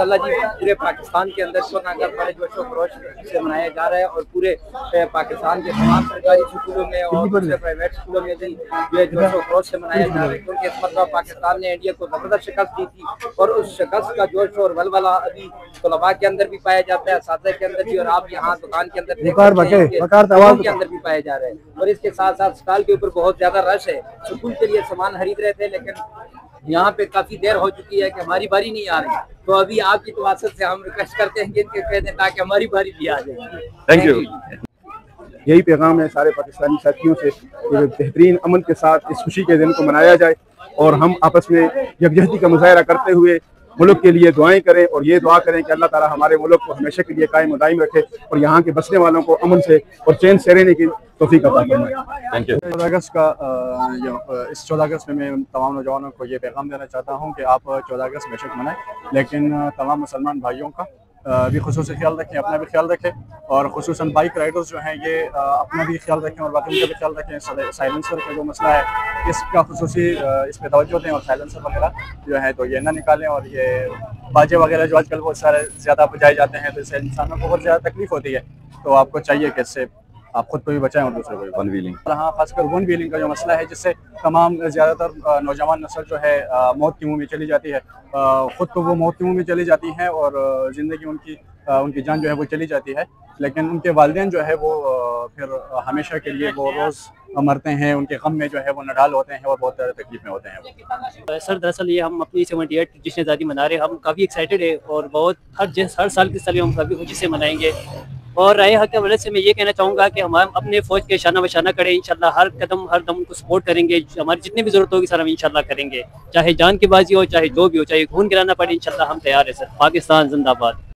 माशाल्लाह जी पूरे पाकिस्तान के अंदर बड़े जोशो खरोश से मनाया जा रहा है और पूरे पाकिस्तान के तमाम सरकारी स्कूलों में और दूसरे प्राइवेट स्कूलों में भी ये जोशो खरोश से मनाया जा रहा है, क्योंकि इस मतलब पाकिस्तान ने इंडिया को जबरदस्त शिकस्त दी थी और उस शिकस्त का जोश और वलवला अभी तलबा के अंदर भी पाया जाता है, असातिज़ा के अंदर भी, और आप यहाँ दुकान के अंदर के अंदर भी पाया जा रहा है। और इसके साथ साथ स्टॉल के ऊपर बहुत ज्यादा रश है। स्कूल के लिए सामान खरीद रहे थे, लेकिन यहाँ पे काफी देर हो चुकी है कि हमारी बारी नहीं आ रही, तो अभी आपकी तवासत से हम रिक्वेस्ट करते हैं कि इनके कह दें ताकि हमारी बारी भी आ जाए। Thank you. यही पैगाम है सारे पाकिस्तानी साथियों से कि बेहतरीन अमन के साथ इस खुशी के दिन को मनाया जाए और हम आपस में यकजहती का मुजाहरा करते हुए मुल्क के लिए दुआएं करें और ये दुआ करें कि अल्लाह ताला हमारे मुल्क को हमेशा के लिए कायम दायम रखे और यहाँ के बसने वालों को अमन से और चैन से रहने की तौफीक अता फरमाए। Thank you. 14 अगस्त का इस 14 अगस्त में मैं तमाम नौजवानों को ये पैगाम देना चाहता हूँ कि आप 14 अगस्त बेशक मनाएं, लेकिन तमाम मुसलमान भाइयों का भी खुसूसी ख्याल रखें, अपना भी ख्याल रखें और खुसूसन बाइक राइडर्स जो हैं ये अपना भी ख्याल रखें और बाकी उनका भी ख्याल रखें। साइलेंसर का जो मसला है इसका खुसूसी इस पर तवज्जो दें और साइलेंसर वगैरह जो है तो ये ना निकालें, और ये बाजे वगैरह जो आजकल बहुत सारे ज़्यादा बजाए जाते हैं तो इससे इंसानों को बहुत ज़्यादा तकलीफ होती है, तो आपको चाहिए कि इससे आप खुद को भी बचाएं और दूसरे को भी। वन व्हीलिंग, हाँ, खासकर वन व्हीलिंग का जो मसला है जिससे तमाम ज़्यादातर नौजवान नस्ल जो है मौत के मुंह में चली जाती है, ख़ुद तो वो मौत के मुंह में चली जाती हैं और ज़िंदगी उनकी जान जो है वो चली जाती है, लेकिन उनके वालिदैन जो है वो फिर हमेशा के लिए वो रोज़ मरते हैं, उनके गम में जो है वो नडाल होते हैं और बहुत ज़्यादा तकलीफ में होते हैं। सर दरअसल ये हम अपनी 78 जश्न आज़ादी मना रहे हैं, हम काफ़ी एक्साइटेड है और बहुत हर साल की तरह हम काफ़ी खुशी से मनाएंगे। और राय हक के वजह से मैं ये कहना चाहूँगा कि हम अपने फ़ौज के शाना बशाना करें, इंशाल्लाह हर कदम हर दम उनको सपोर्ट करेंगे, हमारी जितनी भी ज़रूरत होगी सर हम इंशाल्लाह करेंगे, चाहे जान की बाजी हो, चाहे जो भी हो, चाहे खून गिराना पड़े, इंशाल्लाह हम तैयार है सर। पाकिस्तान जिंदाबाद।